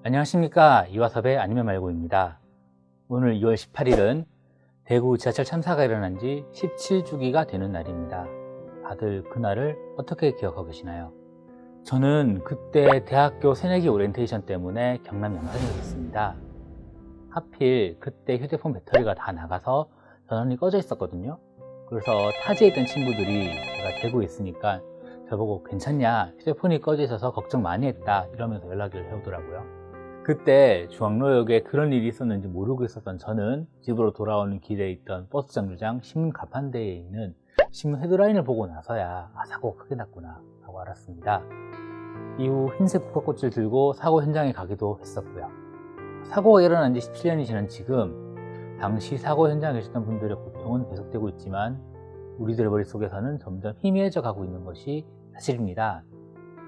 안녕하십니까, 이화섭의 아니면 말고입니다. 오늘 2월 18일은 대구 지하철 참사가 일어난 지 17주기가 되는 날입니다. 다들 그날을 어떻게 기억하고 계시나요? 저는 그때 대학교 새내기 오리엔테이션 때문에 경남 양산에 있었습니다. 하필 그때 휴대폰 배터리가 다 나가서 전원이 꺼져 있었거든요. 그래서 타지에 있던 친구들이 제가 대구에 있으니까 저보고 괜찮냐, 휴대폰이 꺼져 있어서 걱정 많이 했다 이러면서 연락을 해오더라고요. 그때 중앙로역에 그런 일이 있었는지 모르고 있었던 저는 집으로 돌아오는 길에 있던 버스 정류장 신문 가판대에 있는 신문 헤드라인을 보고 나서야 사고가 크게 났구나 하고 알았습니다. 이후 흰색 국화꽃을 들고 사고 현장에 가기도 했었고요. 사고가 일어난 지 17년이 지난 지금 당시 사고 현장에 계셨던 분들의 고통은 계속되고 있지만 우리들의 머릿속에서는 점점 희미해져 가고 있는 것이 사실입니다.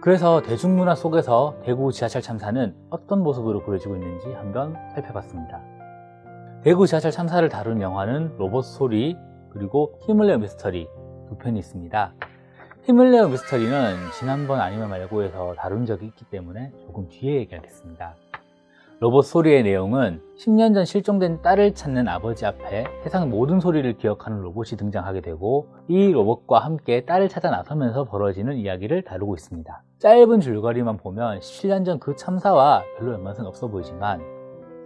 그래서 대중문화 속에서 대구 지하철 참사는 어떤 모습으로 그려지고 있는지 한번 살펴봤습니다. 대구 지하철 참사를 다룬 영화는 로봇 소리 그리고 힘을 내어 미스터리 두 편이 있습니다. 힘을 내어 미스터리는 지난번 아니면 말고에서 다룬 적이 있기 때문에 조금 뒤에 얘기하겠습니다. 로봇 소리의 내용은 10년 전 실종된 딸을 찾는 아버지 앞에 세상 모든 소리를 기억하는 로봇이 등장하게 되고 이 로봇과 함께 딸을 찾아 나서면서 벌어지는 이야기를 다루고 있습니다. 짧은 줄거리만 보면 17년 전 그 참사와 별로 연관성이 없어 보이지만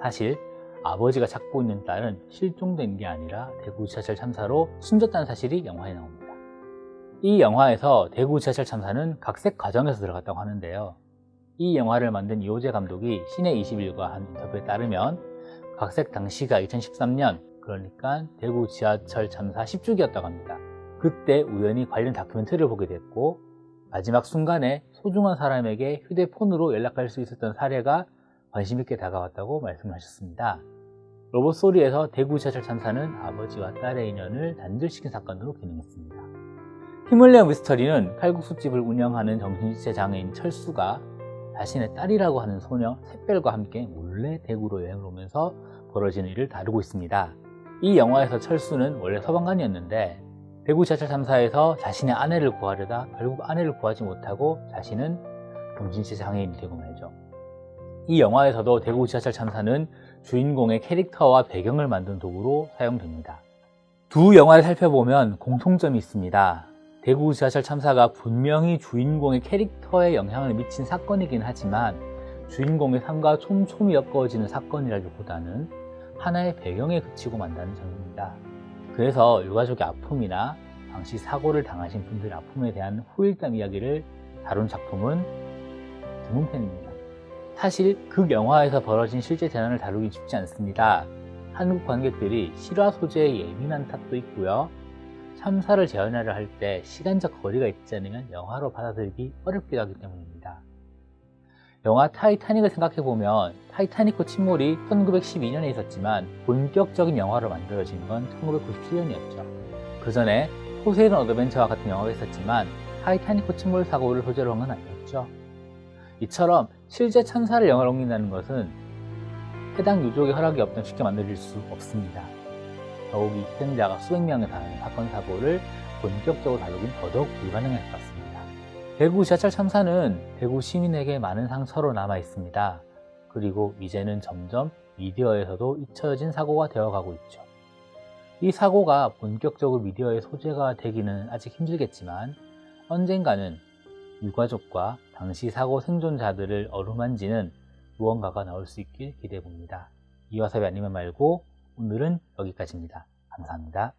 사실 아버지가 찾고 있는 딸은 실종된 게 아니라 대구 지하철 참사로 숨졌다는 사실이 영화에 나옵니다. 이 영화에서 대구 지하철 참사는 각색 과정에서 들어갔다고 하는데요. 이 영화를 만든 이호재 감독이 시내21과 한 인터뷰에 따르면 각색 당시가 2013년, 그러니까 대구 지하철 참사 10주기였다고 합니다. 그때 우연히 관련 다큐멘터리를 보게 됐고 마지막 순간에 소중한 사람에게 휴대폰으로 연락할 수 있었던 사례가 관심 있게 다가왔다고 말씀하셨습니다. 로봇 소리에서 대구 지하철 참사는 아버지와 딸의 인연을 단절시킨 사건으로 기능했습니다. 힘을 내어 미스터리는 칼국수집을 운영하는 정신지체 장애인 철수가 자신의 딸이라고 하는 소녀 샛별과 함께 몰래 대구로 여행을 오면서 벌어지는 일을 다루고 있습니다. 이 영화에서 철수는 원래 소방관이었는데 대구 지하철 참사에서 자신의 아내를 구하려다 결국 아내를 구하지 못하고 자신은 정신지체 장애인이 되고 말죠. 이 영화에서도 대구 지하철 참사는 주인공의 캐릭터와 배경을 만든 도구로 사용됩니다. 두 영화를 살펴보면 공통점이 있습니다. 대구 지하철 참사가 분명히 주인공의 캐릭터에 영향을 미친 사건이긴 하지만 주인공의 삶과 촘촘히 엮어지는 사건이라기보다는 하나의 배경에 그치고 만다는 점입니다. 그래서 유가족의 아픔이나 당시 사고를 당하신 분들의 아픔에 대한 후일담 이야기를 다룬 작품은 드문 편입니다. 사실 그 영화에서 벌어진 실제 재난을 다루기 쉽지 않습니다. 한국 관객들이 실화 소재에 예민한 탓도 있고요. 참사를 재현하려 할 때 시간적 거리가 있지 않으면 영화로 받아들이기 어렵기도 하기 때문입니다. 영화 타이타닉을 생각해보면 타이타닉호 침몰이 1912년에 있었지만 본격적인 영화로 만들어진 건 1997년이었죠. 그 전에 포세이돈 어드벤처와 같은 영화가 있었지만 타이타닉호 침몰 사고를 소재로 한 건 아니었죠. 이처럼 실제 참사를 영화로 옮긴다는 것은 해당 유족의 허락이 없다면 쉽게 만들어질 수 없습니다. 더욱이 희생자가 수백 명에 달하는 사건 사고를 본격적으로 다루긴 더더욱 불가능할 것 같습니다. 대구 지하철 참사는 대구 시민에게 많은 상처로 남아 있습니다. 그리고 이제는 점점 미디어에서도 잊혀진 사고가 되어가고 있죠. 이 사고가 본격적으로 미디어의 소재가 되기는 아직 힘들겠지만 언젠가는 유가족과 당시 사고 생존자들을 어루만지는 무언가가 나올 수 있길 기대해 봅니다. 이화섭이 아니면 말고 오늘은 여기까지입니다. 감사합니다.